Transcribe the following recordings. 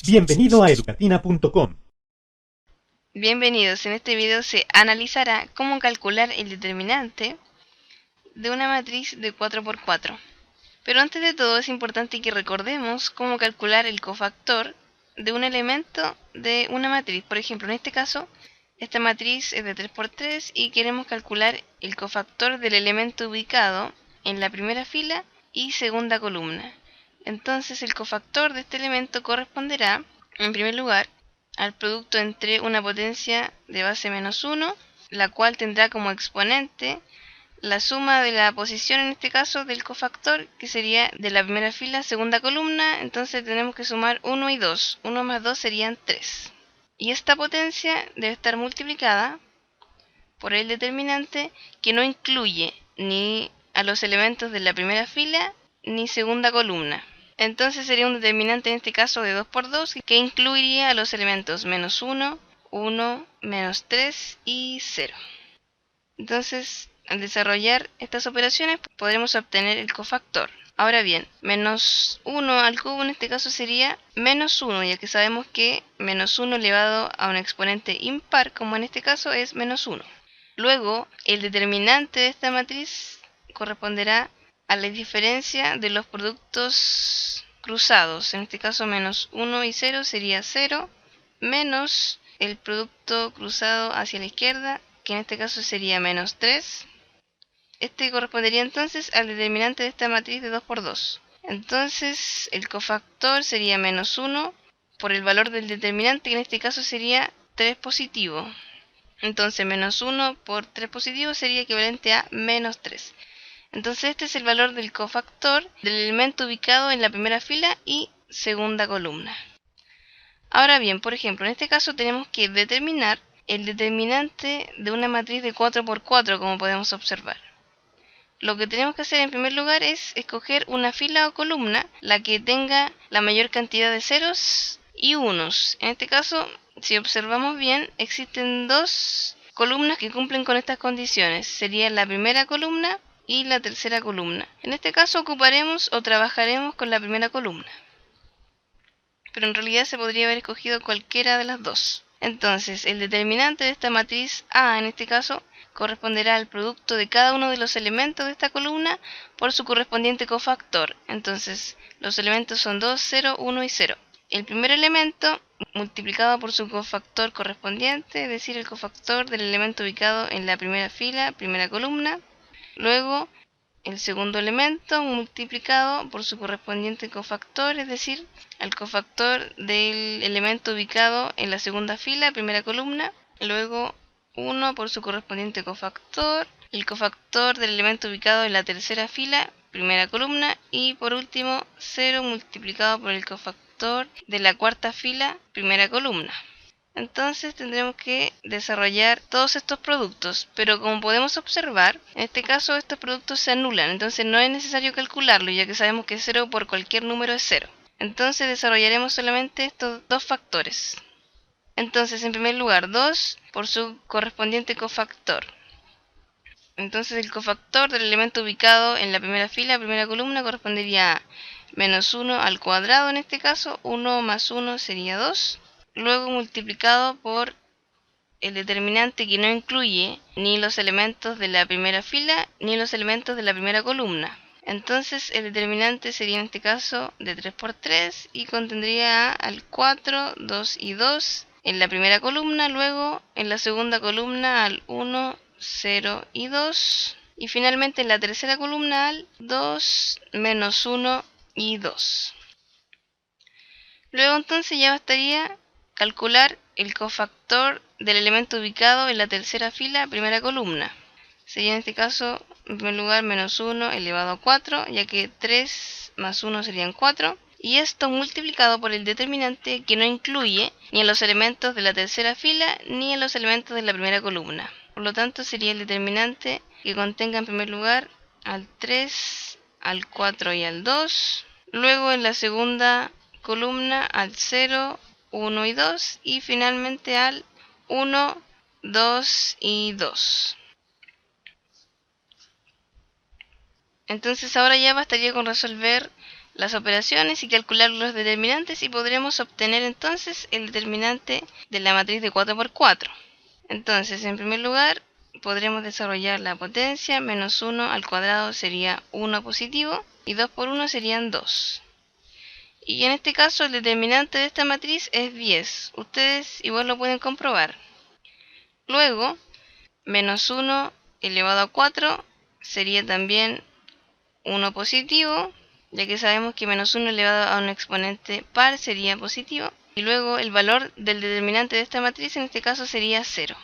Bienvenido a educatina.com. Bienvenidos, en este video se analizará cómo calcular el determinante de una matriz de 4×4. Pero antes de todo es importante que recordemos cómo calcular el cofactor de un elemento de una matriz. Por ejemplo, en este caso, esta matriz es de 3×3 y queremos calcular el cofactor del elemento ubicado en la primera fila y segunda columna. Entonces el cofactor de este elemento corresponderá, en primer lugar, al producto entre una potencia de base -1, la cual tendrá como exponente la suma de la posición, en este caso, del cofactor, que sería de la primera fila, segunda columna. Entonces tenemos que sumar 1 y 2. 1 más 2 serían 3. Y esta potencia debe estar multiplicada por el determinante, que no incluye ni a los elementos de la primera fila ni segunda columna. Entonces sería un determinante en este caso de 2×2, que incluiría a los elementos -1, 1, -3 y 0. Entonces, al desarrollar estas operaciones podremos obtener el cofactor. Ahora bien, -1 al cubo en este caso sería -1, ya que sabemos que -1 elevado a un exponente impar, como en este caso, es -1. Luego, el determinante de esta matriz corresponderá a la diferencia de los productos cruzados. En este caso, -1 y 0 sería 0, menos el producto cruzado hacia la izquierda, que en este caso sería -3. Este correspondería entonces al determinante de esta matriz de 2×2. Entonces el cofactor sería -1 por el valor del determinante, que en este caso sería 3 positivo. Entonces -1 por 3 positivo sería equivalente a -3. Entonces este es el valor del cofactor del elemento ubicado en la primera fila y segunda columna. Ahora bien, por ejemplo, en este caso tenemos que determinar el determinante de una matriz de 4×4, como podemos observar. Lo que tenemos que hacer en primer lugar es escoger una fila o columna, la que tenga la mayor cantidad de ceros y unos. En este caso, si observamos bien, existen dos columnas que cumplen con estas condiciones. Sería la primera columna y la tercera columna. En este caso ocuparemos o trabajaremos con la primera columna, pero en realidad se podría haber escogido cualquiera de las dos. Entonces, el determinante de esta matriz A, en este caso, corresponderá al producto de cada uno de los elementos de esta columna por su correspondiente cofactor. Entonces, los elementos son 2, 0, 1 y 0. El primer elemento multiplicado por su cofactor correspondiente, es decir, el cofactor del elemento ubicado en la primera fila, primera columna. Luego, el segundo elemento multiplicado por su correspondiente cofactor, es decir, el cofactor del elemento ubicado en la segunda fila, primera columna. Luego 1 por su correspondiente cofactor, el cofactor del elemento ubicado en la tercera fila, primera columna. Y por último 0 multiplicado por el cofactor de la cuarta fila, primera columna. Entonces tendremos que desarrollar todos estos productos, pero como podemos observar, en este caso estos productos se anulan, entonces no es necesario calcularlo, ya que sabemos que 0 por cualquier número es 0. Entonces desarrollaremos solamente estos dos factores. Entonces, en primer lugar, 2 por su correspondiente cofactor. Entonces el cofactor del elemento ubicado en la primera fila, primera columna, correspondería a -1 al cuadrado, en este caso. 1 más 1 sería 2. Luego multiplicado por el determinante, que no incluye ni los elementos de la primera fila ni los elementos de la primera columna. Entonces el determinante sería en este caso de 3×3 y contendría al 4, 2 y 2 en la primera columna. Luego en la segunda columna al 1, 0 y 2. Y finalmente en la tercera columna al 2, -1 y 2. Luego entonces ya bastaría calcular el cofactor del elemento ubicado en la tercera fila, primera columna. Sería en este caso, en primer lugar, -1 elevado a 4, ya que 3 más 1 serían 4. Y esto multiplicado por el determinante, que no incluye ni a los elementos de la tercera fila ni a los elementos de la primera columna. Por lo tanto, sería el determinante que contenga en primer lugar al 3, al 4 y al 2. Luego en la segunda columna al 0, 1 y 2. Y finalmente al 1, 2 y 2. Entonces ahora ya bastaría con resolver las operaciones y calcular los determinantes y podremos obtener entonces el determinante de la matriz de 4×4. Entonces, en primer lugar, podremos desarrollar la potencia. Menos 1 al cuadrado sería 1 positivo y 2 por 1 serían 2. Y en este caso el determinante de esta matriz es 10. Ustedes igual lo pueden comprobar. Luego, menos 1 elevado a 4 sería también 1 positivo, ya que sabemos que menos 1 elevado a un exponente par sería positivo. Y luego el valor del determinante de esta matriz en este caso sería 0.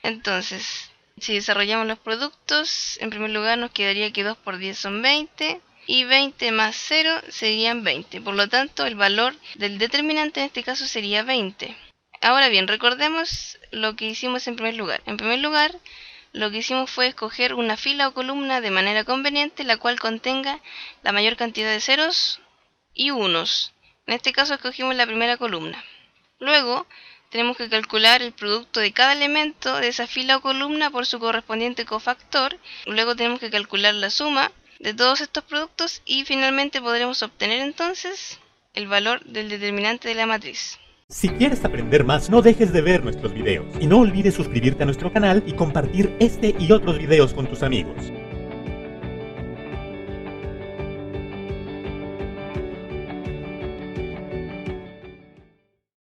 Entonces, si desarrollamos los productos, en primer lugar nos quedaría que 2 por 10 son 20. Y 20 más 0 serían 20. Por lo tanto, el valor del determinante en este caso sería 20. Ahora bien, recordemos lo que hicimos en primer lugar. En primer lugar, lo que hicimos fue escoger una fila o columna de manera conveniente, la cual contenga la mayor cantidad de ceros y unos. En este caso escogimos la primera columna. Luego, tenemos que calcular el producto de cada elemento de esa fila o columna por su correspondiente cofactor. Luego tenemos que calcular la suma de todos estos productos y finalmente podremos obtener entonces el valor del determinante de la matriz. Si quieres aprender más, no dejes de ver nuestros videos y no olvides suscribirte a nuestro canal y compartir este y otros videos con tus amigos.